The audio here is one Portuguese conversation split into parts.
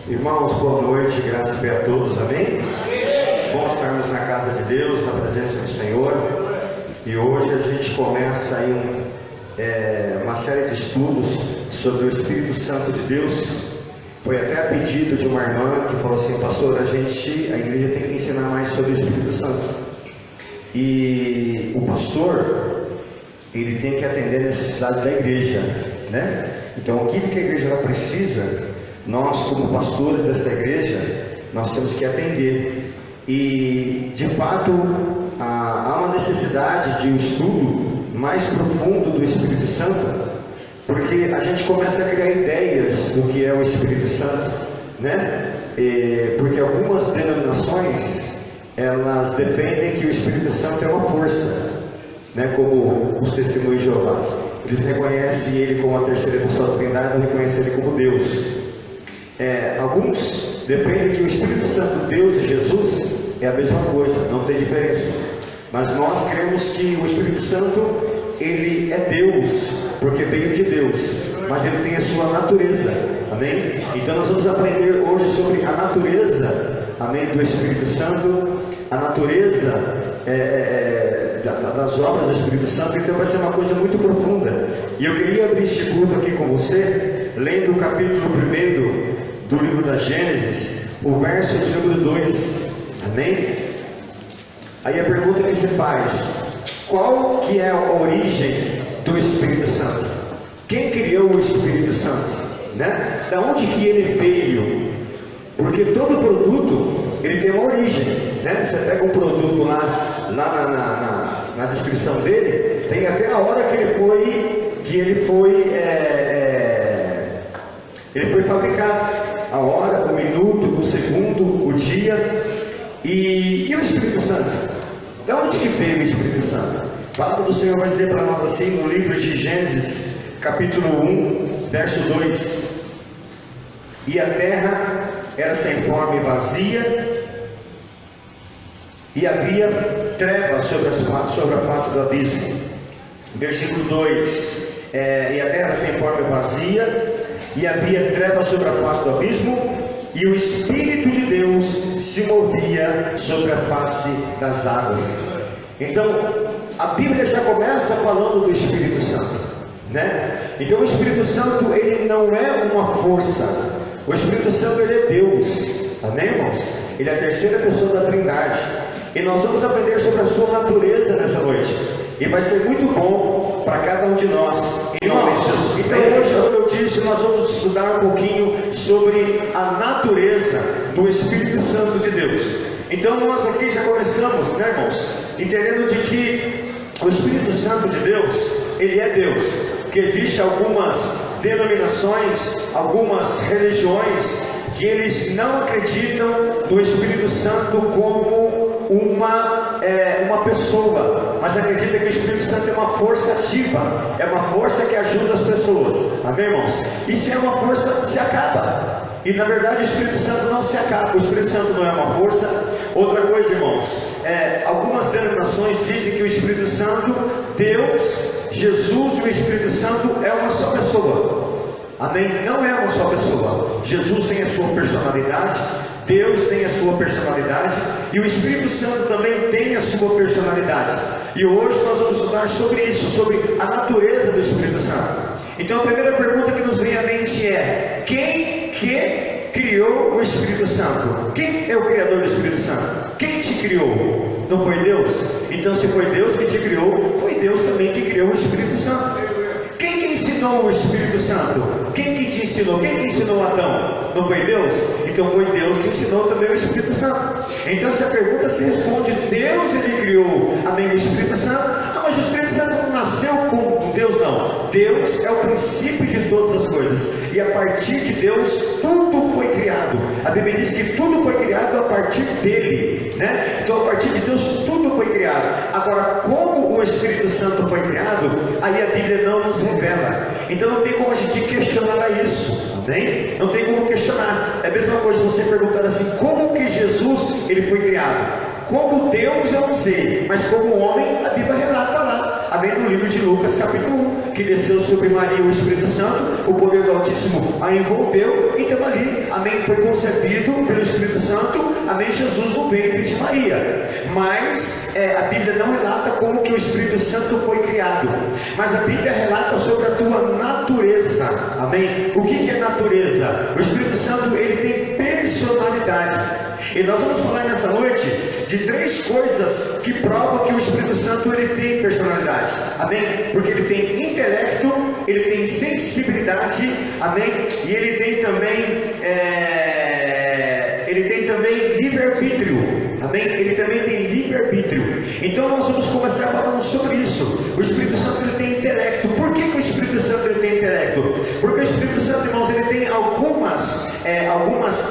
Irmãos, boa noite, graças a todos, amém? Bom estarmos na casa de Deus, na presença do Senhor. E hoje a gente começa aí uma série de estudos sobre o Espírito Santo de Deus. Foi até a pedido de uma irmã que falou assim: pastor, a igreja tem que ensinar mais sobre o Espírito Santo. E o pastor, ele tem que atender a necessidade da igreja, né? Então, aquilo que a igreja precisa, nós como pastores desta igreja, nós temos que atender. E de fato há uma necessidade de um estudo mais profundo do Espírito Santo, porque a gente começa a criar ideias do que é o Espírito Santo, né? Porque algumas denominações, elas defendem que o Espírito Santo é uma força, né? Como os testemunhos de Jeová, eles reconhecem ele como a terceira pessoa da Trindade, não reconhecem ele como Deus. Alguns defendem que o Espírito Santo, Deus e Jesus é a mesma coisa, não tem diferença. Mas nós cremos que o Espírito Santo, ele é Deus, porque veio de Deus, mas ele tem a sua natureza, amém? Então nós vamos aprender hoje sobre a natureza, amém, do Espírito Santo, a natureza das obras do Espírito Santo. Então vai ser uma coisa muito profunda. E eu queria abrir este culto aqui com você, lendo o capítulo 1 do livro da Gênesis, o verso de número 2, amém? Aí a pergunta que se faz: qual que é a origem do Espírito Santo? Quem criou o Espírito Santo, né? Da onde que ele veio? Porque todo produto, ele tem uma origem, né? Você pega um produto lá na descrição dele, tem até a hora que ele foi fabricado, a hora, o minuto, o segundo, o dia. E o Espírito Santo? De onde que veio o Espírito Santo? A palavra do Senhor vai dizer para nós assim, no livro de Gênesis, capítulo 1, verso 2: e a terra era sem forma e vazia, e havia trevas sobre a face do abismo. Versículo 2: e a terra sem forma e vazia, e havia trevas sobre a face do abismo, e o Espírito de Deus se movia sobre a face das águas. Então, a Bíblia já começa falando do Espírito Santo, né? Então o Espírito Santo, ele não é uma força. O Espírito Santo, ele é Deus, amém, irmãos? Ele é a terceira pessoa da Trindade. E nós vamos aprender sobre a sua natureza nessa noite. E vai ser muito bom para cada um de nós, em nome de Jesus. Então hoje, como eu disse, nós vamos estudar um pouquinho sobre a natureza do Espírito Santo de Deus. Então nós aqui já começamos, né, irmãos, entendendo de que o Espírito Santo de Deus, ele é Deus. Que existe algumas denominações, algumas religiões, que eles não acreditam no Espírito Santo como uma pessoa, mas acredita que o Espírito Santo é uma força ativa, é uma força que ajuda as pessoas, amém, irmãos? E se é uma força, se acaba. E na verdade o Espírito Santo não se acaba. O Espírito Santo não é uma força. Outra coisa, irmãos, algumas denominações dizem que o Espírito Santo, Deus, Jesus e o Espírito Santo é uma só pessoa, amém? Não é uma só pessoa. Jesus tem a sua personalidade, Deus tem a sua personalidade, e o Espírito Santo também tem a sua personalidade. E hoje nós vamos estudar sobre isso, sobre a natureza do Espírito Santo. Então a primeira pergunta que nos vem à mente é: quem que criou o Espírito Santo? Quem é o criador do Espírito Santo? Quem te criou? Não foi Deus? Então se foi Deus que te criou, foi Deus também que criou o Espírito Santo. Quem que ensinou o Espírito Santo? Quem que te ensinou? Quem que ensinou Adão? Não foi Deus? Então foi Deus que ensinou também o Espírito Santo. Então essa pergunta se responde: Deus, ele criou, amém, o Espírito Santo. Não, mas o Espírito Santo não nasceu com Deus, não. Deus é o princípio de todas as coisas, e a partir de Deus tudo foi criado. A Bíblia diz que tudo foi criado a partir dele, né? Então a partir de Deus tudo foi criado. Agora, como o Espírito Santo foi criado, aí a Bíblia não nos revela. Então não tem como a gente questionar isso, amém? Não tem como questionar. É a mesma coisa você perguntar assim: como que Jesus, ele foi criado? Como Deus eu não sei, mas como homem, a Bíblia relata lá. amém, no livro de Lucas capítulo 1, que desceu sobre Maria o Espírito Santo, o poder do Altíssimo a envolveu, então ali, amém, foi concebido pelo Espírito Santo, amém, Jesus no ventre de Maria. Mas a Bíblia não relata como que o Espírito Santo foi criado, mas a Bíblia relata sobre a tua natureza, amém. O que é natureza? O Espírito Santo, ele tem personalidade. E nós vamos falar nessa noite de 3 coisas que provam que o Espírito Santo, ele tem personalidade, amém? Porque ele tem intelecto, ele tem sensibilidade, amém? E ele tem também livre-arbítrio, amém? Ele também tem livre-arbítrio. Então nós vamos começar falando sobre isso. O Espírito Santo, ele tem intelecto. Por que o Espírito Santo, ele tem intelecto? Porque o Espírito Santo, irmãos, ele tem algumas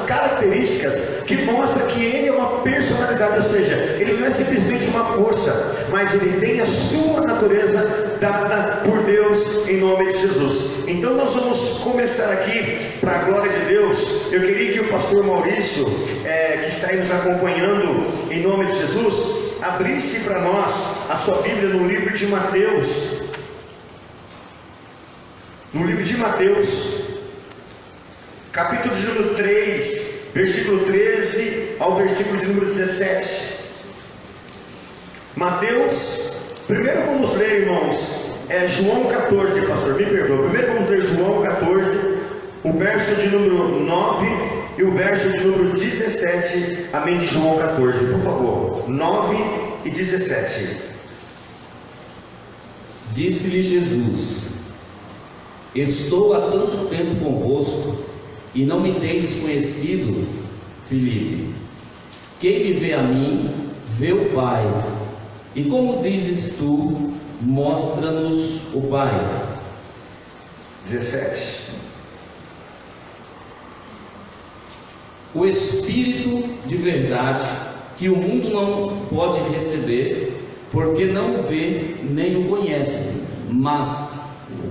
características que mostram que ele é uma personalidade, ou seja, ele não é simplesmente uma força, mas ele tem a sua natureza dada por Deus em nome de Jesus. Então nós vamos começar aqui, para a glória de Deus. Eu queria que o pastor Maurício, que está aí nos acompanhando em nome de Jesus, abrisse para nós a sua Bíblia no livro de Mateus. No livro de Mateus, capítulo de número 3, versículo 13 ao versículo de número 17. Mateus, primeiro vamos ler, irmãos, João 14, pastor, me perdoa. Primeiro vamos ler João 14, o verso de número 9 e o verso de número 17, amém, de João 14, por favor, 9 e 17. Disse-lhe Jesus: estou há tanto tempo convosco, e não me tendes conhecido, Filipe. Quem me vê a mim, vê o Pai. E como dizes tu, mostra-nos o Pai. 17. O Espírito de verdade, que o mundo não pode receber, porque não o vê nem o conhece, mas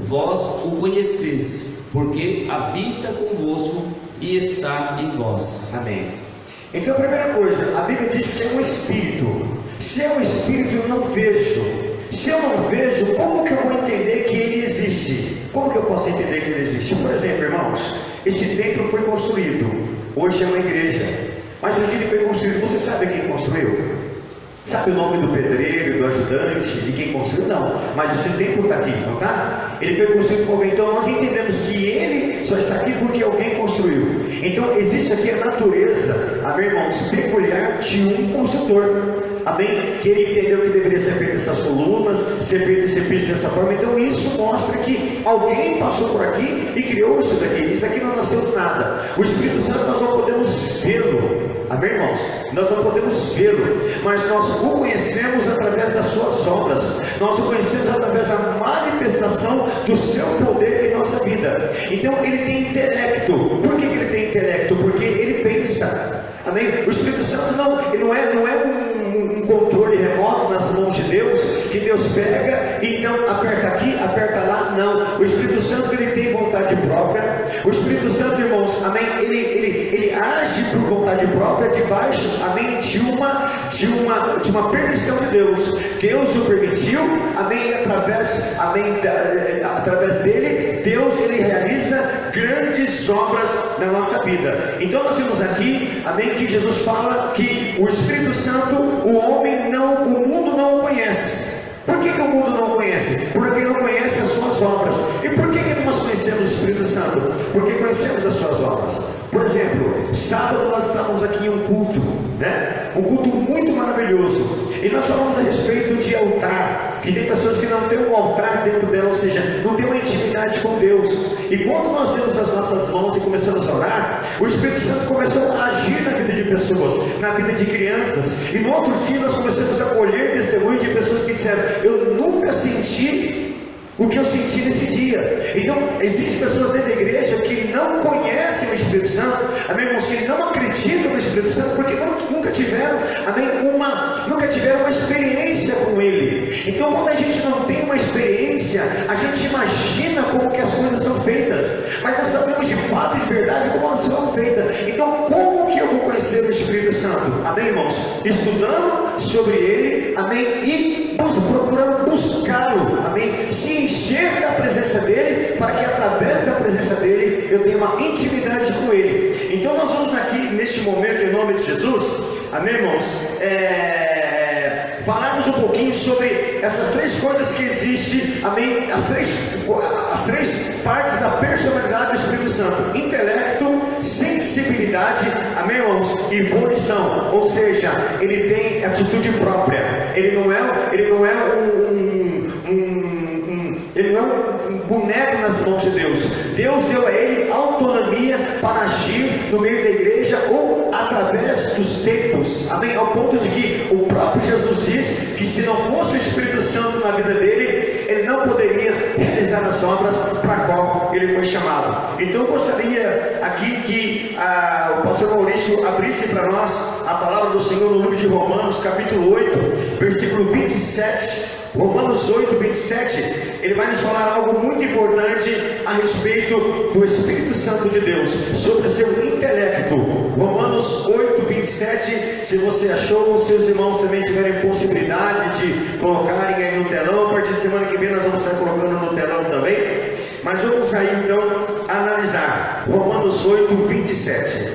vós o conheceis, porque habita convosco e está em vós. Amém. Então a primeira coisa, a Bíblia diz que é um Espírito. Se é um Espírito, eu não vejo. Se eu não vejo, como que eu vou entender que ele existe? Como que eu posso entender que ele existe? Por exemplo, irmãos, esse templo foi construído. Hoje é uma igreja, mas hoje ele foi construído. Você sabe quem construiu? Sabe o nome do pedreiro, do ajudante, de quem construiu? Não, mas esse templo está aqui, não está? Ele foi construído por alguém. Então nós entendemos que ele só está aqui porque alguém construiu. Então existe aqui a natureza, amém, irmãos, peculiar de um construtor. Amém? Que ele entendeu que deveria ser feito essas colunas, ser feito esse piso dessa forma. Então isso mostra que alguém passou por aqui e criou isso daqui. Isso aqui não nasceu do nada. O Espírito Santo nós não podemos vê-lo. Amém, irmãos? Nós não podemos vê-lo, mas nós o conhecemos através das suas obras. Nós o conhecemos através da manifestação do seu poder em nossa vida. Então ele tem intelecto. Por que ele tem intelecto? Porque ele pensa. Amém? O Espírito Santo ele não é um controle remoto nas mãos de Deus, que Deus pega e então aperta aqui, aperta lá. Não, o Espírito Santo ele tem vontade própria. O Espírito Santo, irmãos, amém, ele age por vontade própria, debaixo, amém, de uma permissão de Deus. Deus o permitiu, amém, e através dele, Deus ele realiza grandes obras na nossa vida. Então nós vimos aqui, amém, que Jesus fala que o Espírito Santo, o mundo não o conhece. Por que o mundo não o conhece? Porque não conhece as suas obras. E por que nós conhecemos o Espírito Santo? Porque conhecemos as suas obras. Por exemplo, sábado nós estávamos aqui em um culto, né? Um culto muito maravilhoso. E nós falamos a respeito de altar, que tem pessoas que não têm um altar dentro dela, ou seja, não tem uma intimidade com Deus. E quando nós demos as nossas mãos e começamos a orar, o Espírito Santo começou a agir na vida de pessoas, na vida de crianças. E no outro dia nós começamos a colher testemunhos de pessoas que disseram: eu nunca senti o que eu senti nesse dia. Então, existem pessoas dentro da igreja que não conhecem o Espírito Santo, amém, irmãos, que não acreditam no Espírito Santo, porque nunca tiveram, amém, nunca tiveram uma experiência com Ele. Então, quando a gente não tem uma experiência, a gente imagina como que as coisas são feitas, mas nós sabemos de fato e de verdade como elas são feitas. Então, como que eu vou conhecer conhecer o Espírito Santo? Amém, irmãos? Estudando sobre ele, amém? E procurando buscá-lo, amém? Se encher da presença dele, para que através da presença dele eu tenha uma intimidade com ele. Então nós vamos aqui neste momento, em nome de Jesus, amém, irmãos? Falarmos um pouquinho sobre essas três coisas que existem, amém? As três partes da personalidade do Espírito Santo: intelecto, sensibilidade, amém, irmãos? E volição, ou seja, ele tem atitude própria. Ele não é um boneco nas mãos de Deus. Deus deu a ele autonomia para agir no meio da igreja ou através dos tempos, amém? Ao ponto de que o próprio Jesus diz que se não fosse o Espírito Santo na vida dele, ele não poderia realizar as obras para a qual ele foi chamado. Então eu gostaria aqui que o pastor Maurício abrisse para nós a palavra do Senhor no livro de Romanos, capítulo 8, versículo 27. Romanos 8, 27, ele vai nos falar algo muito importante a respeito do Espírito Santo de Deus, sobre seu intelecto. Romanos 8, 27, se você achou, os seus irmãos também tiverem possibilidade de colocarem aí no telão. A partir de semana que vem nós vamos estar colocando no telão também. Mas vamos aí então analisar Romanos 8, 27.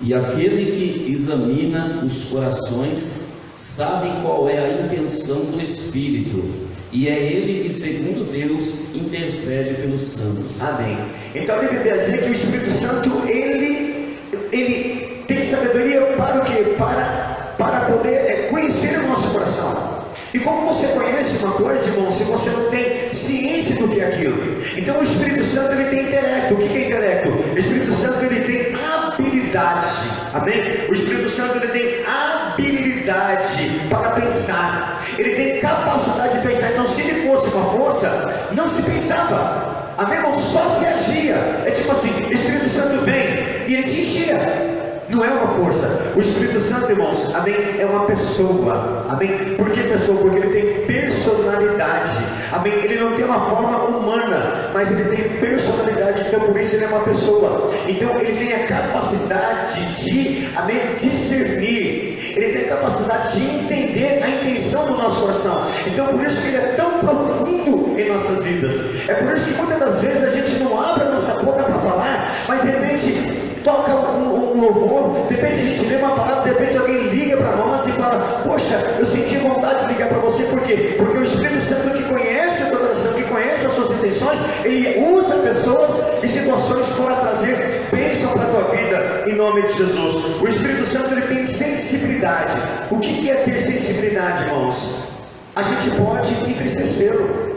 E aquele que examina os corações sabe qual é a intenção do Espírito, e é ele que, segundo Deus, intercede pelos santos. Amém. Então a Bíblia vai dizer que o Espírito Santo, ele tem sabedoria para o quê? Para poder conhecer o nosso coração. E como você conhece uma coisa, irmão, se você não tem ciência do que é aquilo? Então o Espírito Santo, ele tem intelecto. O que é intelecto? O Espírito Santo, ele tem habilidade. Amém? O Espírito Santo, ele tem habilidade para pensar. Ele tem capacidade de pensar. Então se ele fosse uma força, não se pensava. Amém, irmão? Só se agia. É tipo assim, o Espírito Santo vem e ele se enchia. Não é uma força. O Espírito Santo, irmãos, amém, é uma pessoa. Amém? Por que pessoa? Porque ele tem personalidade. Amém? Ele não tem uma forma humana, mas ele tem personalidade. Então por isso ele é uma pessoa. Então ele tem a capacidade de, amém, discernir. Ele tem a capacidade de entender a intenção do nosso coração. Então por isso que ele é tão profundo em nossas vidas. É por isso que muitas das vezes a gente não abre a nossa boca para falar, mas de repente toca um louvor, de repente a gente lê uma palavra, de repente alguém liga para nós e fala: poxa, eu senti vontade de ligar para você. Por quê? Porque o Espírito Santo, que conhece o teu coração, que conhece as suas intenções, ele usa pessoas e situações para trazer bênção para a tua vida, em nome de Jesus. O Espírito Santo, ele tem sensibilidade. O que é ter sensibilidade, irmãos? A gente pode entristecê-lo,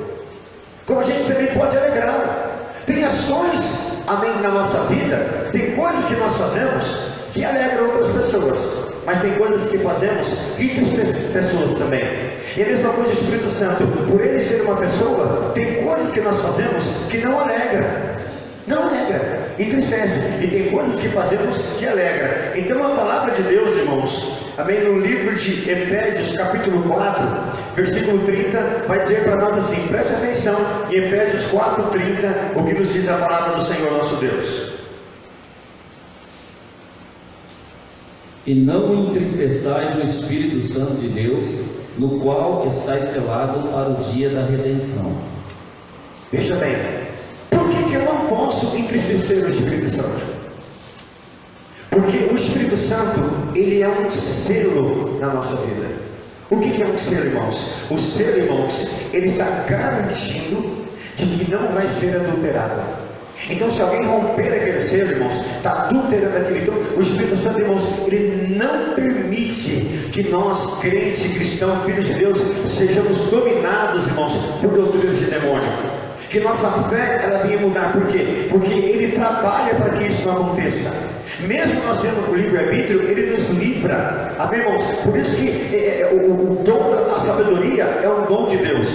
como a gente também pode alegrá-lo. Tem ações, amém, na nossa vida, tem coisas que nós fazemos que alegram outras pessoas, mas tem coisas que fazemos que entristecem pessoas também. E a mesma coisa o Espírito Santo, por ele ser uma pessoa, tem coisas que nós fazemos que não alegra, entristece, e tem coisas que fazemos que alegra. Então a palavra de Deus, irmãos, amém, no livro de Efésios, capítulo 4, versículo 30, vai dizer para nós assim, preste atenção, em Efésios 4, 30, o que nos diz a palavra do Senhor nosso Deus. E não entristeçais o Espírito Santo de Deus, no qual estáis selado para o dia da redenção. Veja bem, por que eu não posso entristecer o Espírito Santo? Porque o Espírito Santo, ele é um selo na nossa vida. O que é um selo, irmãos? O selo, irmãos, ele está garantindo de que não vai ser adulterado. Então se alguém romper aquele selo, irmãos, está adulterando aquele. Então o Espírito Santo, irmãos, ele não permite que nós, crentes, cristãos, filhos de Deus, sejamos dominados, irmãos, por doutrinas de demônio. Que nossa fé, ela venha mudar. Por quê? Porque ele trabalha para que isso não aconteça. Mesmo nós tendo o livre-arbítrio, ele nos livra. Amém, irmãos? Por isso que o dom da sabedoria é um dom de Deus.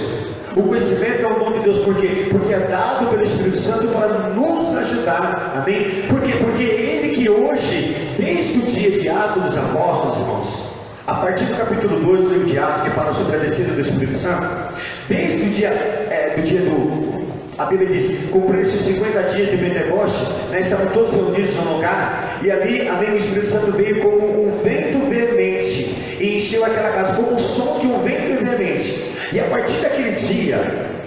O conhecimento é um dom de Deus. Por quê? Porque é dado pelo Espírito Santo para nos ajudar. Amém? Por quê? Porque ele que hoje, desde o dia de Atos dos Apóstolos, irmãos, a partir do capítulo 2 do livro de Atos, que fala sobre a descida do Espírito Santo, desde o dia a Bíblia diz, cumpriram-se os 50 dias de Pentecoste, né, estavam todos reunidos no lugar, e ali, amém, o Espírito Santo veio como um vento veemente, e encheu aquela casa, como o som de um vento veemente. E a partir daquele dia,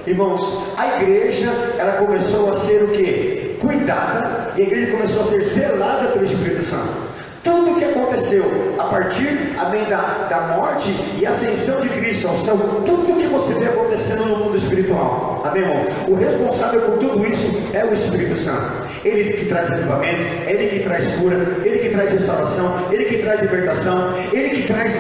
irmãos, a igreja, ela começou a ser o quê? Cuidada, e a igreja começou a ser zelada pelo Espírito Santo. Tudo o que aconteceu a partir, amém, da morte e ascensão de Cristo ao céu, tudo o que você vê acontecendo no mundo espiritual, amém, irmão? O responsável por tudo isso é o Espírito Santo. Ele que traz avivamento, Ele que traz cura, Ele que traz restauração, Ele que traz libertação, Ele que traz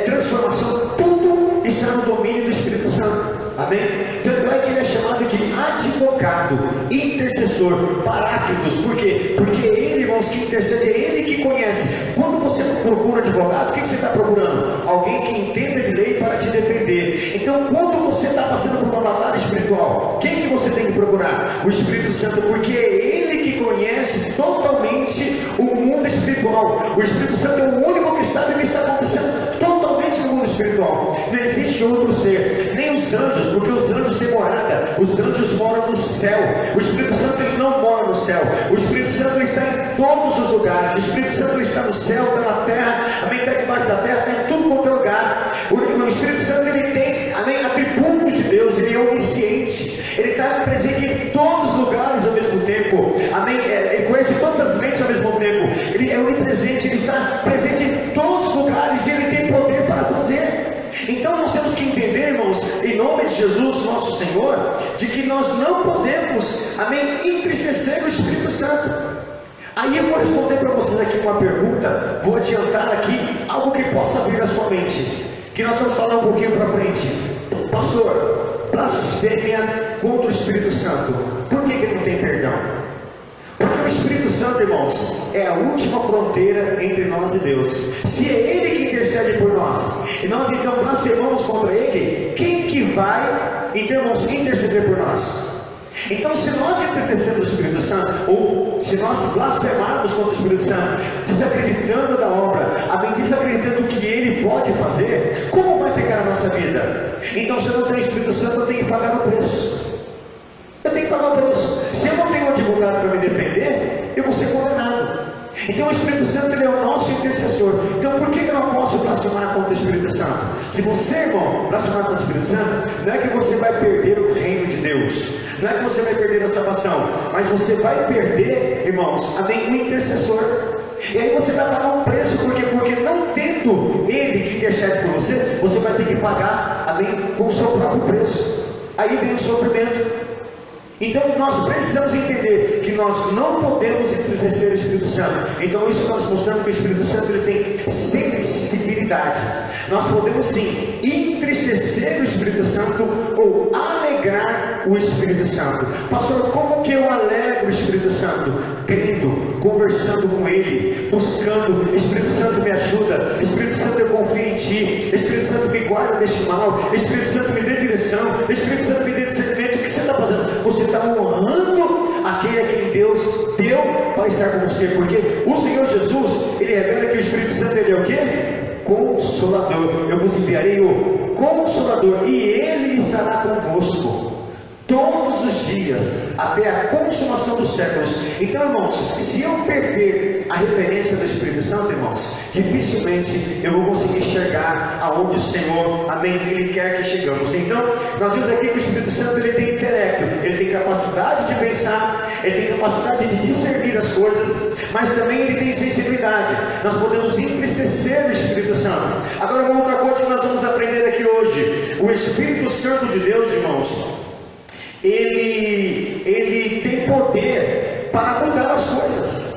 transformação. Tudo está no domínio do Espírito Santo. Amém? Tanto é que ele é chamado de advogado, intercessor, paráclitos. Por quê? Porque é ele, irmãos, que intercede, é ele que conhece. Quando você procura um advogado, o que você está procurando? Alguém que entenda de lei para te defender. Então, quando você está passando por uma batalha espiritual, quem que você tem que procurar? O Espírito Santo, porque é ele que conhece totalmente o mundo espiritual. O Espírito Santo é o único que sabe o que está acontecendo totalmente no mundo espiritual. Não existe outro ser, nem os anjos, porque os anjos têm morada, os anjos moram no céu. O Espírito Santo ele não mora no céu. O Espírito Santo está em todos os lugares. O Espírito Santo está no céu, está na terra, amém, está debaixo da terra, está em tudo quanto é lugar. O Espírito Santo ele tem, amém, atributos de Deus, ele é onisciente, ele está presente em todos os lugares ao mesmo tempo, amém, ele conhece todas as mentes ao mesmo tempo, ele é onipresente, ele está presente em todos os lugares e ele tem poder para fazer. Então nós temos que entender, irmãos, em nome de Jesus, nosso Senhor, de que nós não podemos, amém, entristecer o Espírito Santo. Aí eu vou responder para vocês aqui uma pergunta, vou adiantar aqui algo que possa vir à sua mente, que nós vamos falar um pouquinho para frente. Pastor, blasfêmia contra o Espírito Santo, por que ele não tem perdão? Porque o Espírito Santo, irmãos, é a última fronteira entre nós e Deus. Se é Ele que intercede por nós, e nós então blasfemamos contra Ele, quem que vai, então, irmãos, interceder por nós? Então, se nós entristecemos o Espírito Santo, ou se nós blasfemarmos contra o Espírito Santo, desacreditando da obra, amém, desacreditando o que Ele pode fazer, como vai ficar a nossa vida? Então, se eu não tenho o Espírito Santo, eu tenho que pagar o preço. Eu tenho que pagar o preço. Se eu não tenho um advogado para me defender, eu vou ser condenado. Então o Espírito Santo ele é o nosso intercessor. Então por que eu não posso blasfemar contra o Espírito Santo? Se você, irmão, blasfemar contra o Espírito Santo, não é que você vai perder o reino de Deus, não é que você vai perder a salvação, mas você vai perder, irmãos, amém, o intercessor. E aí você vai pagar um preço, porque não tendo Ele que intercede por você, você vai ter que pagar, amém, com o seu próprio preço. Aí vem o sofrimento. Então nós precisamos entender que nós não podemos entristecer o Espírito Santo. Então isso nós mostramos que o Espírito Santo ele tem sensibilidade. Nós podemos sim entristecer o Espírito Santo ou alegrar o Espírito Santo. Pastor, como que eu alegro o Espírito Santo? Crendo, conversando com Ele, buscando. Espírito Santo me ajuda, Espírito Santo eu confio em Ti, Espírito Santo me guarda deste mal, Espírito Santo me dê direção, Espírito Santo me dê discernimento. O que você está fazendo? Você está honrando aquele a quem Deus deu para estar com você, porque o Senhor Jesus, Ele revela que o Espírito Santo ele é o quê? Consolador. Eu vos enviarei o Consolador e Ele estará convosco todos os dias, até a consumação dos séculos. Então, irmãos, se eu perder a referência do Espírito Santo, irmãos, dificilmente eu vou conseguir enxergar aonde o Senhor, amém, Ele quer que chegamos. Então, nós vimos aqui que o Espírito Santo ele tem intelecto, ele tem capacidade de pensar, ele tem capacidade de discernir as coisas, mas também ele tem sensibilidade. Nós podemos entristecer o Espírito Santo. Agora, uma outra coisa que nós vamos aprender aqui hoje: o Espírito Santo de Deus, irmãos, ele tem poder para mudar as coisas.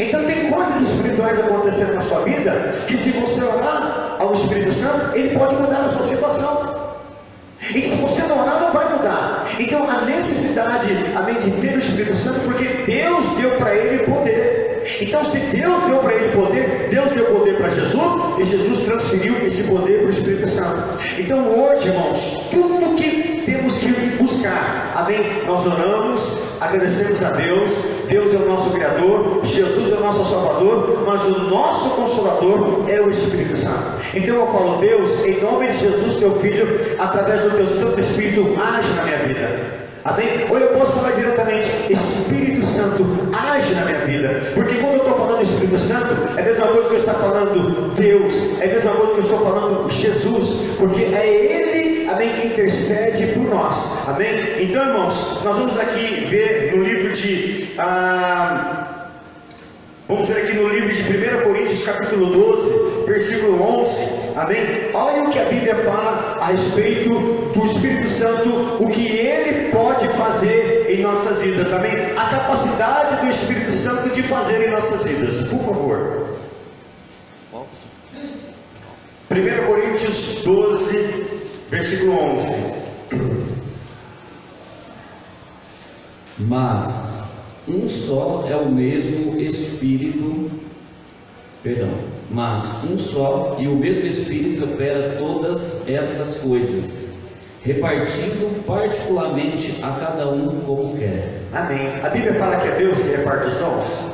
Então tem coisas espirituais acontecendo na sua vida, que se você orar ao Espírito Santo, ele pode mudar essa situação. E se você não orar, não vai mudar. Então a necessidade, amém, de ter o Espírito Santo, porque Deus deu para ele poder. Então se Deus deu para ele poder, Deus deu poder para Jesus, e Jesus transferiu esse poder para o Espírito Santo. Então hoje, irmãos, tudo que temos que buscar, amém, nós oramos, agradecemos a Deus. Deus é o nosso Criador, Jesus é o nosso Salvador, mas o nosso Consolador é o Espírito Santo. Então eu falo: Deus, em nome de Jesus, teu Filho, através do teu Santo Espírito, age na minha vida. Amém? Ou eu posso falar diretamente, Espírito Santo, age na minha vida. Porque quando eu estou falando Espírito Santo, é a mesma coisa que eu estou falando Deus, é a mesma coisa que eu estou falando Jesus, porque é Ele, amém, que intercede por nós. Amém? Então, irmãos, nós vamos aqui ver no livro de... Vamos ver aqui no livro de 1 Coríntios capítulo 12, versículo 11, amém? Olha o que a Bíblia fala a respeito do Espírito Santo, o que Ele pode fazer em nossas vidas, amém? A capacidade do Espírito Santo de fazer em nossas vidas, por favor. 1 Coríntios 12, versículo 11. Mas um só é o mesmo Espírito, mas um só e o mesmo Espírito opera todas estas coisas, repartindo particularmente a cada um como quer. Amém. A Bíblia fala que é Deus que reparte os dons.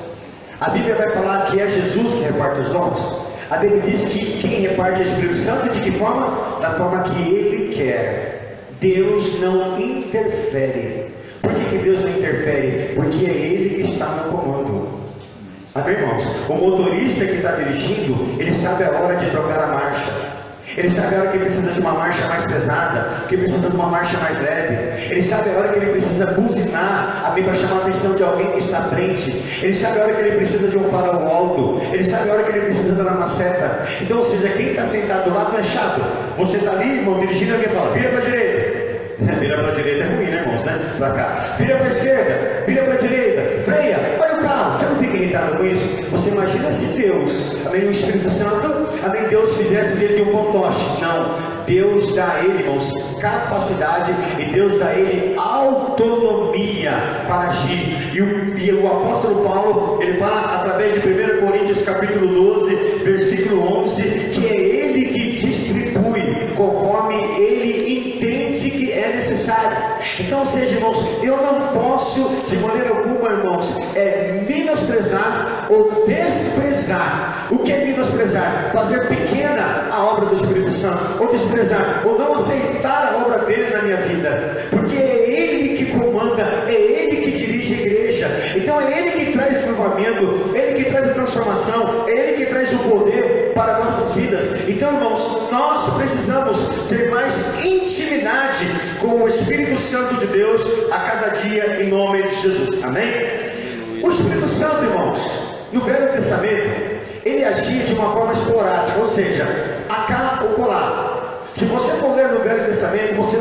A Bíblia vai falar que é Jesus que reparte os dons. A Bíblia diz que quem reparte é o Espírito Santo, de que forma? Da forma que Ele quer. Deus não interfere. Por que Deus não interfere? Porque é Ele que está no comando. Amém, irmãos? O motorista que está dirigindo, ele sabe a hora de trocar a marcha. Ele sabe a hora que ele precisa de uma marcha mais pesada, que ele precisa de uma marcha mais leve. Ele sabe a hora que ele precisa buzinar, amém, para chamar a atenção de alguém que está à frente. Ele sabe a hora que ele precisa de um farol alto. Ele sabe a hora que ele precisa dar uma seta. Então, ou seja, quem está sentado do lado não é chato. Você está ali, irmão, dirigindo, alguém fala, vira para a direita. Vira para a direita é ruim, né, irmãos, né? Para cá. Vira para a esquerda, vira para a direita, freia, olha o carro. Você não fica irritado com isso? Você imagina se Deus, amém, o Espírito Santo, amém, Deus fizesse dele um fantoche. Não, Deus dá a ele, irmãos, capacidade, e Deus dá a ele autonomia para agir. E o apóstolo Paulo, ele fala através de 1 Coríntios capítulo 12, versículo 11, que é ele que distribui conforme ele entende que é necessário. Então, ou seja, irmãos, eu não posso de maneira alguma, irmãos, menosprezar ou desprezar. O que é menosprezar? Fazer pequena a obra do Espírito Santo, ou desprezar, ou não aceitar a obra dele na minha vida, porque é ele que comanda, é ele que dirige a igreja. Então é ele que traz o renovamento, é ele que traz a transformação, é ele que traz o poder para nossas vidas. Então, irmãos, nós precisamos ter mais intimidade com o Espírito Santo de Deus a cada dia, em nome de Jesus. Amém? O Espírito Santo, irmãos, no Velho Testamento, ele agia de uma forma esporádica, ou seja, acá ou colar. Se você for ler no Velho Testamento, você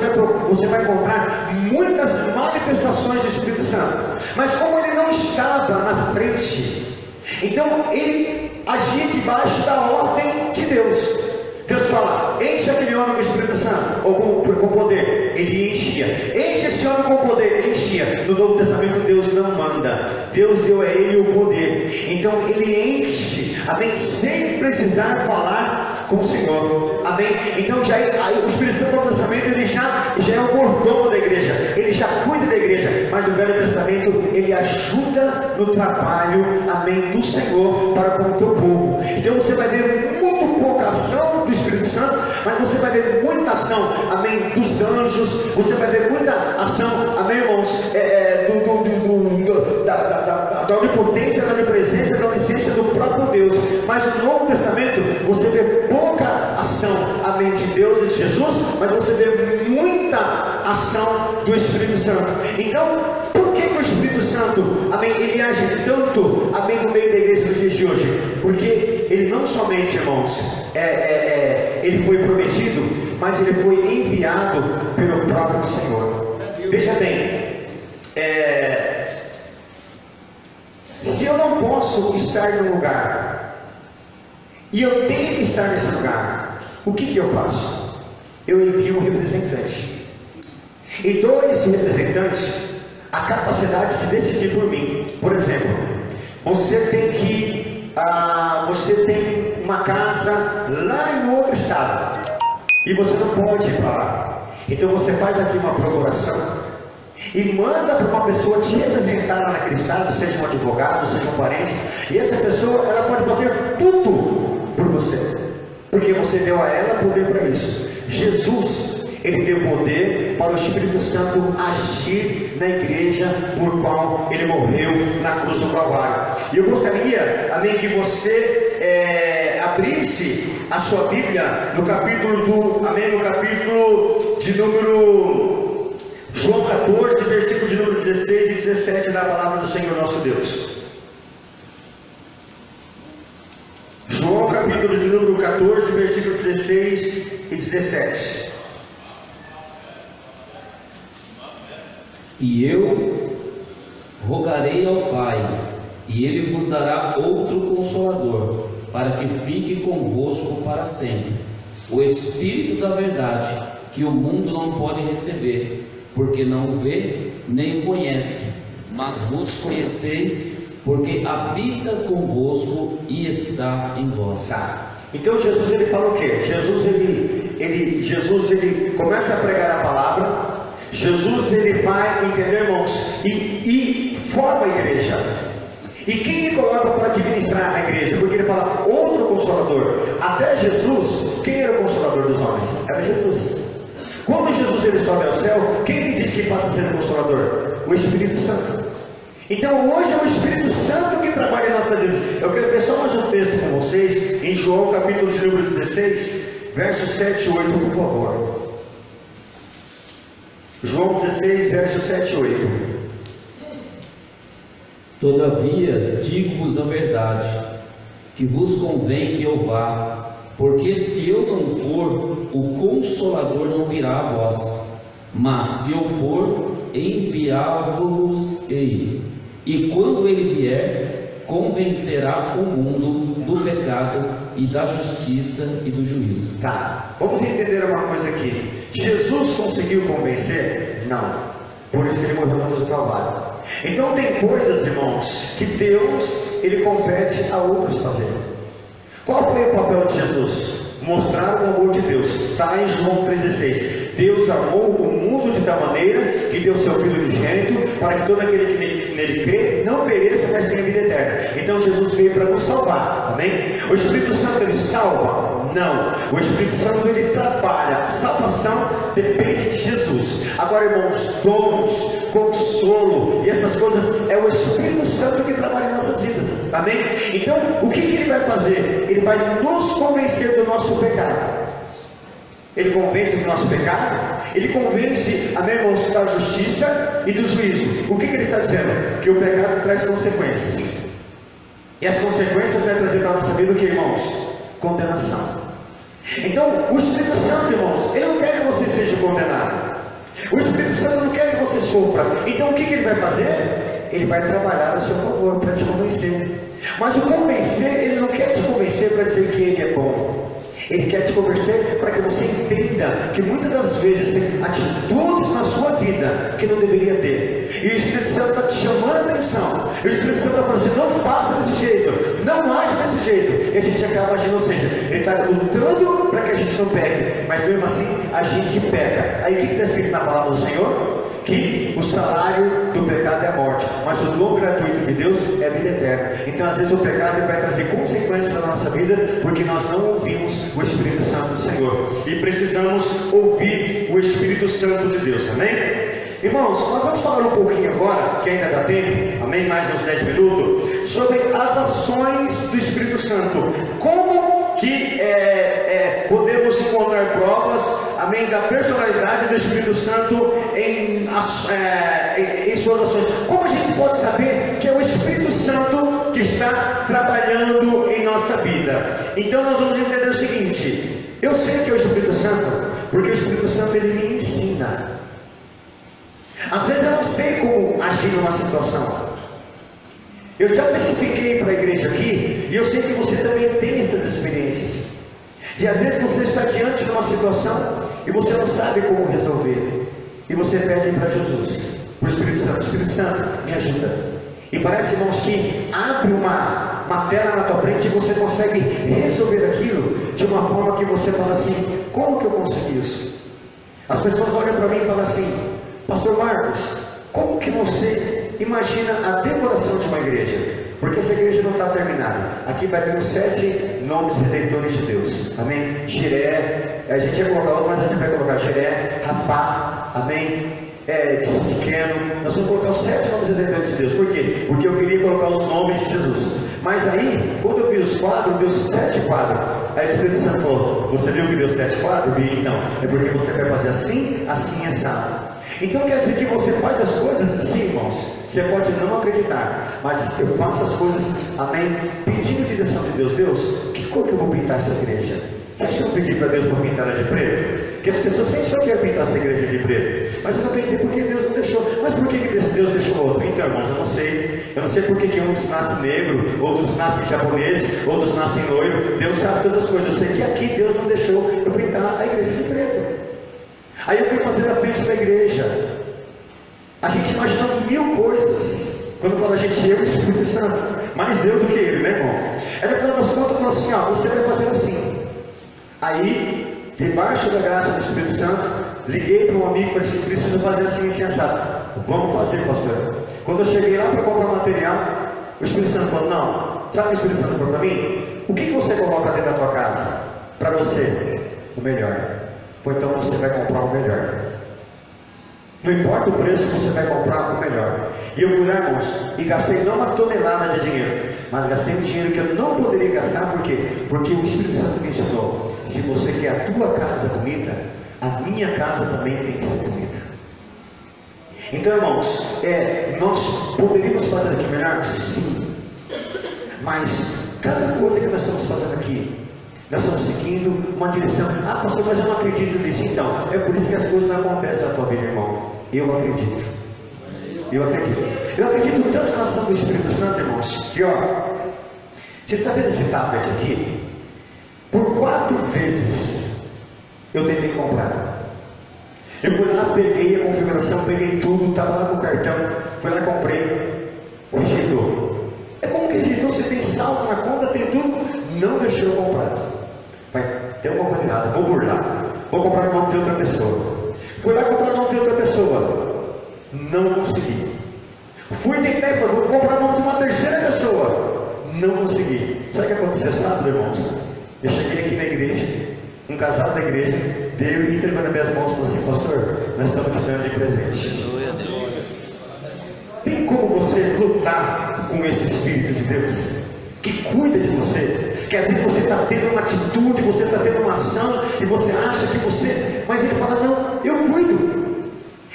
vai encontrar muitas manifestações do Espírito Santo. Mas como ele não estava na frente, então ele agia debaixo da ordem de Deus. Deus fala, enche aquele homem com o Espírito Santo, ou com poder, ele enchia. Enche esse homem com poder, ele enchia. No Novo Testamento Deus não manda, Deus deu a ele o poder. Então ele enche, amém, sem precisar falar com o Senhor, amém. Então já o Espírito Santo do Novo Testamento, ele já é o mordomo da igreja, ele já cuida da igreja. Mas no Velho Testamento ele ajuda no trabalho, amém, do Senhor para com o teu povo. Então você vai ver muito pouca ação do Espírito Santo, mas você vai ver muita ação, amém, dos anjos. Você vai ver muita ação, amém, irmãos, da onipotência, da onipresença, da onisciência do próprio Deus. Mas no Novo Testamento você vê pouca ação, amém, de Deus e de Jesus, mas você vê muita ação do Espírito Santo. Então, por que o Espírito Santo, amém, ele age tanto, amém, no meio da igreja nos dias de hoje? Porque ele não somente, irmãos, ele foi prometido, mas ele foi enviado pelo próprio Senhor. Veja bem, se eu não posso estar no lugar, e eu tenho que estar nesse lugar, o que eu faço? Eu envio um representante, e dou a esse representante a capacidade de decidir por mim. Por exemplo, você tem uma casa lá em outro estado, e você não pode ir para lá. Então você faz aqui uma procuração e manda para uma pessoa te representar lá naquele estado, seja um advogado, seja um parente, e essa pessoa, ela pode fazer tudo por você, porque você deu a ela poder para isso. Jesus, Ele deu poder para o Espírito Santo agir na igreja por qual ele morreu na cruz do Calvário. E eu gostaria, amém, que você abrisse a sua Bíblia no capítulo de número João 14, versículo de número 16 e 17 da palavra do Senhor nosso Deus. João capítulo de número 14, versículo 16 e 17. E eu rogarei ao Pai, e Ele vos dará outro Consolador, para que fique convosco para sempre, o Espírito da verdade, que o mundo não pode receber, porque não o vê nem o conhece, mas vos conheceis, porque habita convosco e está em vós. Então Jesus ele fala o quê? Jesus ele começa a pregar a palavra. Jesus ele vai, entender, irmãos, e forma a igreja. E quem ele coloca para administrar a igreja? Porque ele fala outro Consolador. Até Jesus, quem era o Consolador dos homens? Era Jesus. Quando Jesus ele sobe ao céu, quem ele diz que passa a ser o Consolador? O Espírito Santo. Então hoje é o Espírito Santo que trabalha em nossas vidas. Eu quero ver só mais um texto com vocês, em João capítulo de número 16, versos 7 e 8, por favor. João 16, versos 7 e 8. Todavia digo-vos a verdade, que vos convém que eu vá, porque se eu não for, o Consolador não virá a vós, mas se eu for, enviá-vos-ei, e quando ele vier, convencerá o mundo do pecado e da justiça e do juízo. Tá, vamos entender uma coisa aqui. Jesus conseguiu convencer? Não. Por isso que ele morreu na cruz do Calvário. Então tem coisas, irmãos, que Deus ele compete a outros fazer. Qual foi o papel de Jesus? Mostrar o amor de Deus. Está em João 3,16. Deus amou o mundo de tal maneira que deu seu Filho unigênito, para que todo aquele que nele crê não pereça, mas tenha vida eterna. Então Jesus veio para nos salvar, amém? O Espírito Santo ele salva? Não. O Espírito Santo ele trabalha. Salvação depende de Jesus. Agora, irmãos, dons, consolo e essas coisas é o Espírito Santo que trabalha em nossas vidas, amém? Então o que ele vai fazer? Ele vai nos convencer do nosso pecado. Ele convence do nosso pecado, ele convence, amém, irmãos, da justiça e do juízo. O que ele está dizendo? Que o pecado traz consequências. E as consequências vai trazer para a nossa vida o que, irmãos? Condenação. Então, o Espírito Santo, irmãos, ele não quer que você seja condenado. O Espírito Santo não quer que você sofra. Então, o que ele vai fazer? Ele vai trabalhar a seu favor para te convencer. Mas o convencer, ele não quer te convencer para dizer que ele é bom. Ele quer te convencer para que você entenda que muitas das vezes tem atitudes na sua vida que não deveria ter. E o Espírito Santo está te chamando a atenção. E o Espírito Santo está falando assim: não faça desse jeito, não age desse jeito. E a gente acaba agindo, ou seja, ele está lutando para que a gente não peque, mas mesmo assim a gente peca. Aí o que está escrito na palavra do Senhor? Que o salário do pecado é a morte, mas o dom gratuito de Deus é a vida eterna. Então às vezes o pecado vai trazer consequências na nossa vida, porque nós não ouvimos o Espírito Santo do Senhor, e precisamos ouvir o Espírito Santo de Deus, amém? Irmãos, nós vamos falar um pouquinho agora, que ainda dá tempo, amém, mais uns 10 minutos, sobre as ações do Espírito Santo. Como que podemos encontrar provas, amém, da personalidade do Espírito Santo em suas ações. Como a gente pode saber que é o Espírito Santo que está trabalhando em nossa vida? Então nós vamos entender o seguinte: eu sei que é o Espírito Santo, porque o Espírito Santo ele me ensina. Às vezes eu não sei como agir numa situação. Eu já testifiquei para a igreja aqui, e eu sei que você também tem essas experiências, de às vezes você está diante de uma situação e você não sabe como resolver, e você pede para Jesus, para o Espírito Santo: Espírito Santo, me ajuda. E parece, irmãos, que abre uma tela na tua frente e você consegue resolver aquilo de uma forma que você fala assim: como que eu consegui isso? As pessoas olham para mim e falam assim: Pastor Marcos, como que você imagina a decoração de uma igreja? Porque essa igreja não está terminada. Aqui vai ter os 7 nomes redentores de Deus, amém? Jiré, A gente ia colocar outro, mas a gente vai colocar Jeré, Rafá, amém? Pequeno. Nós vamos colocar os 7 nomes eternos de Deus. Por quê? Porque eu queria colocar os nomes de Jesus. Mas aí, quando eu vi os quadros, deu 7 quadros. Aí o Espírito Santo falou: você viu que deu 7 quadros? Vi, então. É porque você vai fazer assim, assim, assado. Então quer dizer que você faz as coisas? Sim, irmãos. Você pode não acreditar, mas eu faço as coisas, amém, pedindo direção de Deus. Deus, que cor que eu vou pintar essa igreja? Você acha que eu pedi para Deus para pintar ela de preto? Porque as pessoas pensam que ia pintar essa igreja de preto, mas eu não pedi porque Deus não deixou. Mas por que Deus deixou outro? Então, irmãos, eu não sei por que uns nascem negro, outros nascem japonês, outros nascem loiro. Deus sabe todas as coisas. Eu sei que aqui Deus não deixou eu pintar a igreja de preto. Aí eu fui fazer a frente da igreja. A gente imagina 1000 coisas. Quando fala a gente, eu e o Espírito Santo, mais eu do que ele, né, irmão? Aí no final das contas, falou assim: ó, você vai fazer assim. Aí, debaixo da graça do Espírito Santo, liguei para um amigo e falei assim: preciso fazer assim, assim, assado. Vamos fazer, pastor. Quando eu cheguei lá para comprar material, o Espírito Santo falou: não. Sabe o que o Espírito Santo falou para mim? O que você coloca dentro da tua casa? Para você, o melhor. Ou então você vai comprar o melhor. Não importa o preço, você vai comprar o melhor. E eu fui lá, irmãos, e gastei não 1 tonelada de dinheiro, mas gastei um dinheiro que eu não poderia gastar. Por quê? Porque o Espírito Santo me ensinou: se você quer a tua casa bonita, a minha casa também tem que ser bonita. Então, irmãos, nós poderíamos fazer aqui melhor? Sim. Mas cada coisa que nós estamos fazendo aqui, nós estamos seguindo uma direção. Ah, pastor, mas eu não acredito nisso. Então, é por isso que as coisas não acontecem na tua vida, irmão. Eu acredito. Eu acredito. Eu acredito tanto na ação do Espírito Santo, irmãos, que ó, você sabe desse tablet aqui? Por 4 vezes eu tentei comprar. Eu fui lá, peguei a configuração, peguei tudo, estava lá com o cartão, fui lá, comprei, rejeitou. É como que rejeitou? Você tem saldo na conta, tem tudo, não deixou eu comprar. Vai, tem alguma coisa errada, vou burlar, vou comprar o nome de outra pessoa. Fui lá comprar o nome de outra pessoa, não consegui. Fui tentar e falei: vou comprar o nome de uma terceira pessoa, não consegui. Sabe o que aconteceu sábado, irmãos? Eu cheguei aqui na igreja, um casal da igreja veio e entregou nas minhas mãos e falou assim: pastor, nós estamos te dando de presente. Tem como você lutar com esse Espírito de Deus que cuida de você? Que às vezes você está tendo uma atitude, você está tendo uma ação e você acha que você, mas ele fala: não, eu cuido.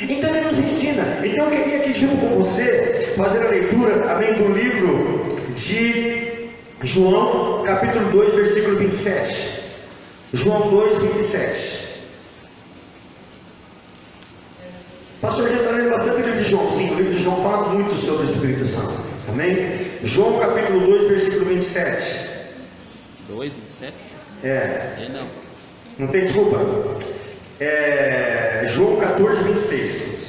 Então ele nos ensina. Então eu queria aqui junto com você fazer a leitura, amém, do livro de João, capítulo 2, versículo 27. João 2, 27. Pastor, já está lendo bastante o livro de João. Sim, o livro de João fala muito sobre o Espírito Santo. Amém? João capítulo 2, versículo 27. 2, 27? Não. Não tem desculpa. João 14, 26.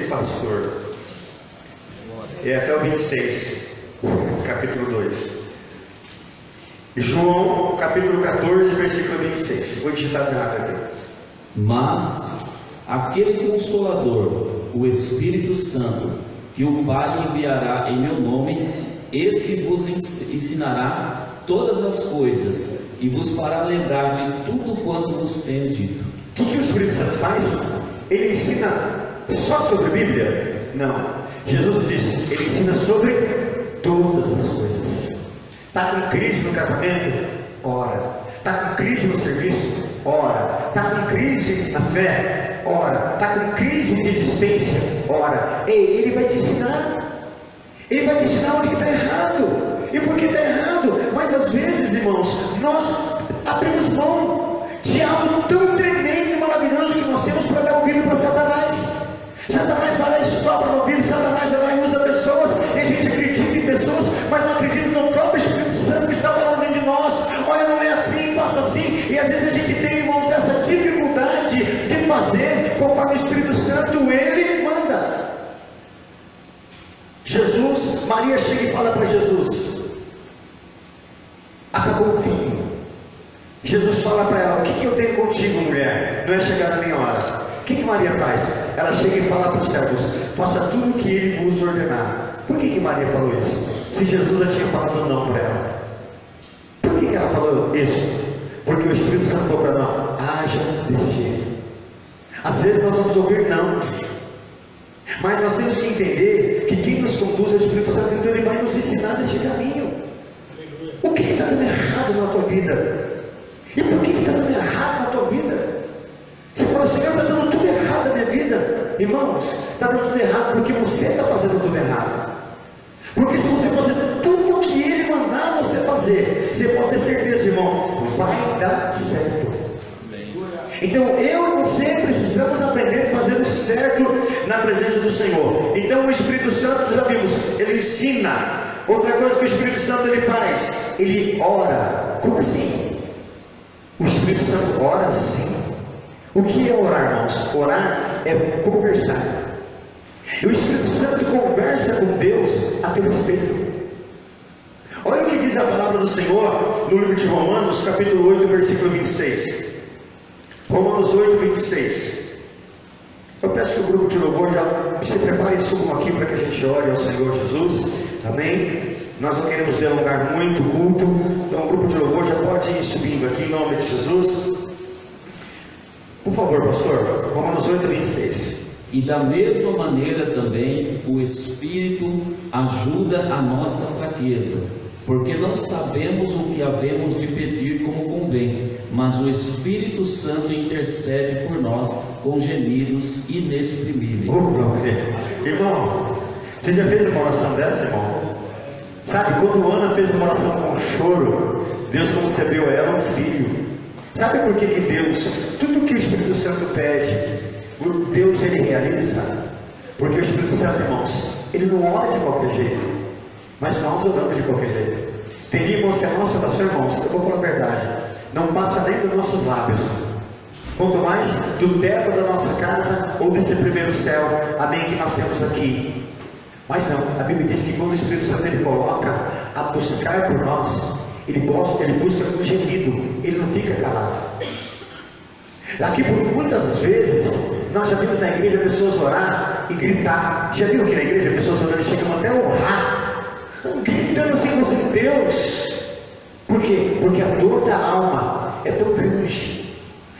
Pastor. Até o 26. Capítulo 2. João capítulo 14, versículo 26. Vou digitar rápido aqui. Mas aquele Consolador, o Espírito Santo, que o Pai enviará em meu nome, esse vos ensinará todas as coisas e vos fará lembrar de tudo quanto vos tenho dito. O que o Espírito Santo faz? Ele ensina só sobre a Bíblia? Não. Jesus disse: ele ensina sobre todas as coisas. Está com crise no casamento? Ora. Está com crise no serviço? Ora. Está com crise na fé? Ora. Está com crise de existência? Ora. Ele vai te ensinar. Ele vai te ensinar onde está errado. E por que está errado? Mas às vezes, irmãos, nós abrimos mão de algo tão tremendo e maravilhoso que nós temos para dar ouvido para Satanás. Satanás vai lá e sopra no ouvido, Satanás vai lá e usa pessoas, e a gente acredita em pessoas, mas não acredita no próprio Espírito Santo que está falando dentro de nós. Olha, não é assim, passa assim. E às vezes a gente tem, irmãos, essa dificuldade de fazer conforme o Espírito Santo ele manda. Jesus, Maria chega e fala para Jesus: acabou o vinho. Jesus fala para ela: o que eu tenho contigo, mulher? Não é chegada a minha hora. O que Maria faz? Ela chega e fala para os servos: faça tudo o que ele vos ordenar. Por que Maria falou isso? Se Jesus já tinha falado não para ela. Por que ela falou isso? Porque o Espírito Santo falou para ela: haja desse jeito. Às vezes nós vamos ouvir nãos, mas nós temos que entender que quem nos conduz é o Espírito Santo, então Ele vai nos ensinar nesse caminho. O que está dando errado na tua vida? E por que está dando errado na tua vida? Você fala, Senhor, está dando tudo errado na minha vida. Irmãos, está dando tudo errado porque você está fazendo tudo errado. Porque se você fazer tudo o que Ele mandar você fazer, você pode ter certeza, irmão, vai dar certo. Então eu e você precisamos aprender a fazer o certo na presença do Senhor. Então o Espírito Santo, já vimos, ele ensina. Outra coisa que o Espírito Santo ele faz, ele ora. Como assim? O Espírito Santo ora sim. O que é orar, irmãos? Orar é conversar. E o Espírito Santo conversa com Deus a teu respeito. Olha o que diz a palavra do Senhor no livro de Romanos, capítulo 8, versículo 26. Romanos 8, 26. Eu peço que o grupo de louvor já se prepare e subam aqui para que a gente ore ao Senhor Jesus. Amém? Nós não queremos delongar muito o culto, então o grupo de louvor já pode ir subindo aqui em nome de Jesus. Por favor, pastor. Romanos 8, 26. E da mesma maneira também o Espírito ajuda a nossa fraqueza, porque não sabemos o que havemos de pedir como convém, mas o Espírito Santo intercede por nós com gemidos inexprimíveis. Irmão, você já fez uma oração dessa, irmão? Sabe, quando Ana fez uma oração com choro, Deus concebeu a ela um filho. Sabe por que Deus, tudo que o Espírito Santo pede, Deus ele realiza? Porque o Espírito Santo, irmãos, ele não ora de qualquer jeito, mas nós oramos de qualquer jeito. Tem dia, irmãos, que a nossa oração, irmãos, eu vou falar a verdade, não passa nem dos nossos lábios, quanto mais do teto da nossa casa ou desse primeiro céu, amém, que nós temos aqui. Mas não, a Bíblia diz que quando o Espírito Santo ele coloca a buscar por nós, ele busca com gemido, ele não fica calado. Aqui por muitas vezes nós já vimos na igreja pessoas orar e gritar. Já viu aqui na igreja pessoas orando e chegam até a orar, gritando assim com assim, Deus. Por quê? Porque a dor da alma é tão grande,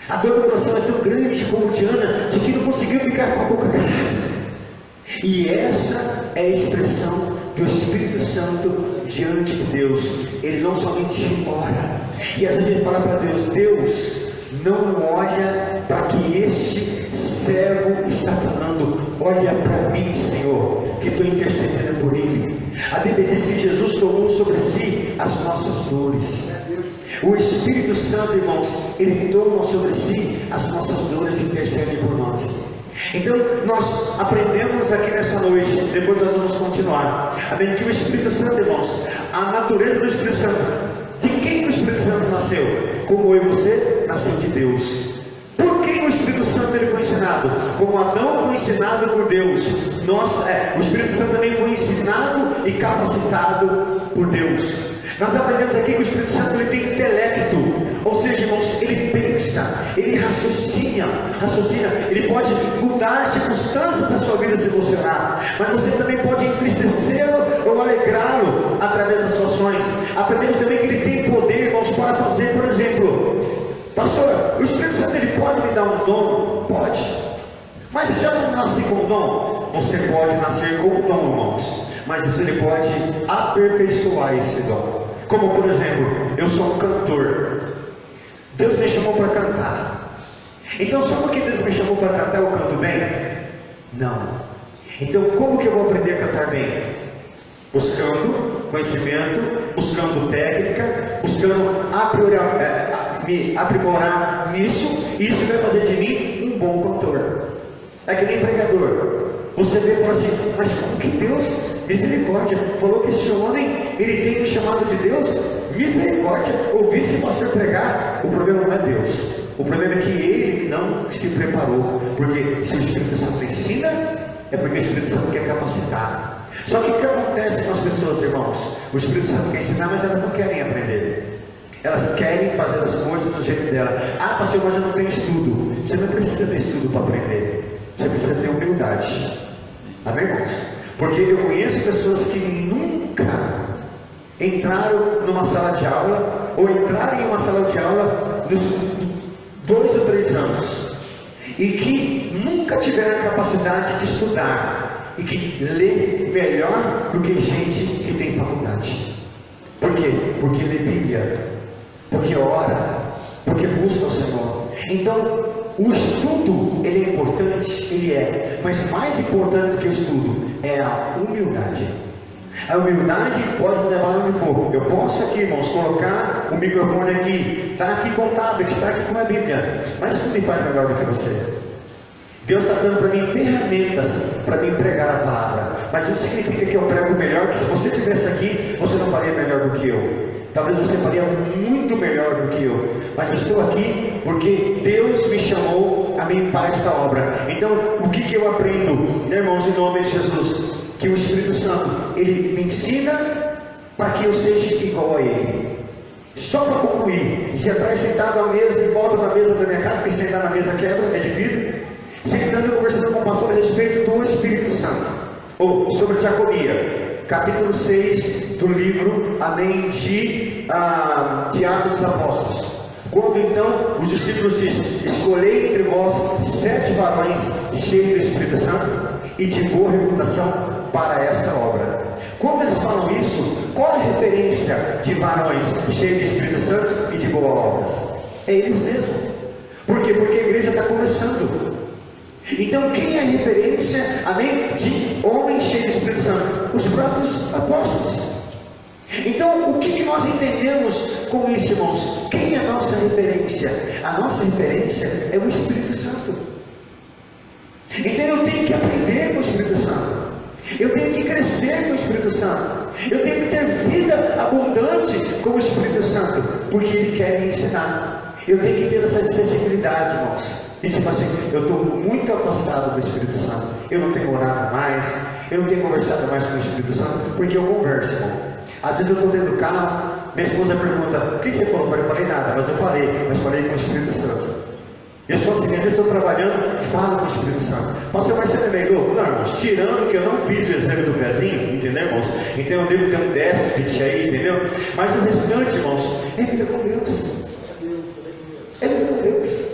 a dor do coração é tão grande como de Ana, de que não conseguiu ficar com a boca calada. E essa é a expressão do Espírito Santo diante de Deus. Ele não somente ora, e às vezes a gente fala para Deus, Deus, não olha para que este servo está falando, olha para mim, Senhor, que estou intercedendo por ele. A Bíblia diz que Jesus tomou sobre si as nossas dores. O Espírito Santo, irmãos, ele toma sobre si as nossas dores e intercede por nós. Então nós aprendemos aqui nessa noite, depois nós vamos continuar, amém, que o Espírito Santo, irmãos, a natureza do Espírito Santo, de quem o Espírito Santo nasceu? Como eu e você, nasceu de Deus. Por quem o Espírito Santo ele foi ensinado? Como Adão foi ensinado por Deus, o Espírito Santo também foi ensinado e capacitado por Deus. Nós aprendemos aqui que o Espírito Santo ele tem intelecto, ou seja, irmãos, ele pensa, ele raciocina, ele pode mudar as circunstâncias da sua vida se você orar, mas você também pode entristecê-lo ou alegrá-lo através das suas ações. Aprendemos também que ele tem poder, irmãos, para fazer, por exemplo, pastor, o Espírito Santo ele pode me dar um dom? Pode. Mas você já não nasce com dom? Você pode nascer com o dom, irmãos, mas ele pode aperfeiçoar esse dom. Como por exemplo, eu sou um cantor, Deus me chamou para cantar. Então só porque Deus me chamou para cantar eu canto bem? Não. Então como que eu vou aprender a cantar bem? Buscando conhecimento, buscando técnica, buscando me aprimorar nisso, e isso vai fazer de mim um bom cantor. É que nem pregador. Você vê e fala assim, mas como que Deus, misericórdia, falou que esse homem, ele tem o chamado de Deus? Misericórdia, ouvir esse pastor pregar. O problema não é Deus, o problema é que ele não se preparou. Porque se o Espírito Santo ensina, é porque o Espírito Santo quer capacitar. Só que o que acontece com as pessoas, irmãos? O Espírito Santo quer ensinar, mas elas não querem aprender. Elas querem fazer as coisas do jeito dela. Ah, pastor, mas eu não tenho estudo. Você não precisa ter estudo para aprender, você precisa ter humildade. Amém, irmãos? Porque eu conheço pessoas que nunca entraram numa sala de aula, ou entraram em uma sala de aula 2 ou 3 anos, e que nunca tiveram a capacidade de estudar, e que lê melhor do que gente que tem faculdade. Por quê? Porque lê Bíblia, porque ora, porque busca o Senhor. Então, o estudo, ele é importante, ele é, mas mais importante do que o estudo é a humildade. A humildade pode levar onde for. Eu posso aqui, irmãos, colocar o microfone aqui, está aqui com o tablet, está aqui com a Bíblia, mas isso me faz melhor do que você. Deus está dando para mim ferramentas para me pregar a palavra, mas não significa que eu prego melhor, que se você estivesse aqui, você não faria melhor do que eu. Talvez você faria muito melhor do que eu, mas eu estou aqui porque Deus me chamou a mim para esta obra. Então, o que eu aprendo, irmãos, em nome de Jesus? Que o Espírito Santo, ele me ensina para que eu seja igual a Ele. Só para concluir, se atrás sentado à mesa e volta na mesa da minha casa, porque sentar na mesa quebra, é de vidro. Sentando e conversando com o pastor a respeito do Espírito Santo, ou sobre a diaconia, capítulo 6 do livro, amém, de Atos dos Apóstolos. Quando então os discípulos dizem: escolhei entre vós 7 varões cheios do Espírito Santo e de boa reputação para esta obra. Quando eles falam isso, qual é a referência de varões cheios do Espírito Santo e de boas obras? É eles mesmos. Por quê? Porque a igreja está começando. Então, quem é a referência, amém, de homens cheios do Espírito Santo? Os próprios apóstolos. Então, o que nós entendemos com isso, irmãos? Quem é a nossa referência? A nossa referência é o Espírito Santo. Então, eu tenho que aprender com o Espírito Santo. Eu tenho que crescer com o Espírito Santo. Eu tenho que ter vida abundante com o Espírito Santo, porque Ele quer me ensinar. Eu tenho que ter essa sensibilidade, irmãos. E tipo assim, eu estou muito afastado do Espírito Santo. Eu não tenho orado mais, eu não tenho conversado mais com o Espírito Santo, porque eu converso, irmão. Às vezes eu estou dentro do carro, minha esposa pergunta: o que você falou? Eu falei nada, mas falei com o Espírito Santo. Eu sou assim, às vezes estou trabalhando, falo com o Espírito Santo. Pastor, mas você é meio louco? Não, irmãos, tirando que eu não fiz o exame do pezinho, entendeu, irmãos? Então eu devo ter um déficit aí, entendeu? Mas o restante, irmãos, é vida com Deus. É vida com Deus.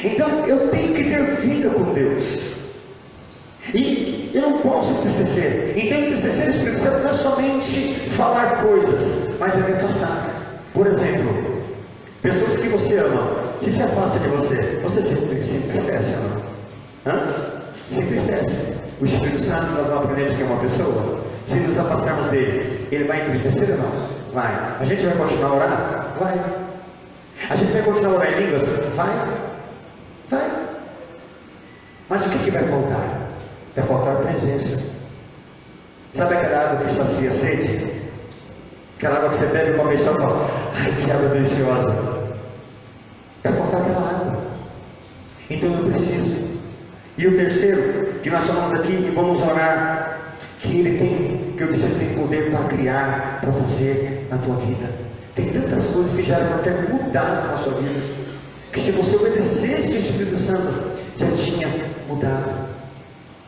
Então eu tenho que ter vida com Deus. E eu não posso entristecer. Então entristecer o Espírito Santo não é somente falar coisas, mas é me afastar. Por exemplo, pessoas que você ama, se afasta de você, você se entristece ou não? Se entristece. O Espírito Santo, nós não aprendemos que é uma pessoa. Se nos afastarmos dele, ele vai entristecer ou não? Vai. A gente vai continuar a orar? Vai. A gente vai continuar a orar em línguas? Vai. Mas o que vai faltar? Vai faltar presença. Sabe aquela água que sacia a sede? Aquela água que você bebe uma vez só e fala: ai, que água deliciosa. Vai faltar aquela água. Então eu preciso. E o terceiro, que nós falamos aqui e vamos orar, que ele tem, que eu disse, ele tem poder para criar, para fazer na tua vida. Tem tantas coisas que já eram até mudadas na sua vida, que se você obedecesse o Espírito Santo, já tinha mudado.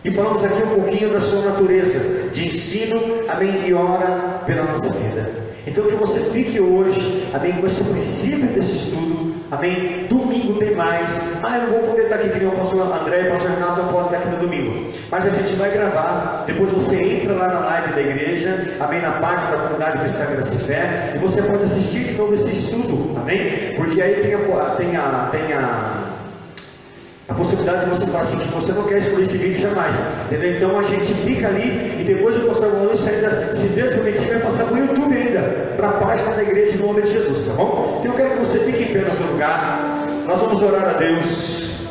E falamos aqui um pouquinho da sua natureza, de ensino, amém, e ora pela nossa vida. Então que você fique hoje, amém, com esse princípio desse estudo, amém. Domingo tem mais. Eu não vou poder estar aqui, que nem o pastor André e o pastor Renato não podem estar aqui no domingo, mas a gente vai gravar. Depois você entra lá na live da igreja, amém, na página da comunidade cristã Graça e Fé, e você pode assistir de novo esse estudo, amém, porque aí tem a possibilidade de você falar assim, que você não quer excluir esse vídeo jamais, entendeu? Então a gente fica ali, e depois o pastor Maurício ainda, se Deus permitir, vai passar para o YouTube ainda, para a página da igreja em nome de Jesus, tá bom? Então eu quero que você fique em pé no teu lugar. Nós vamos orar a Deus.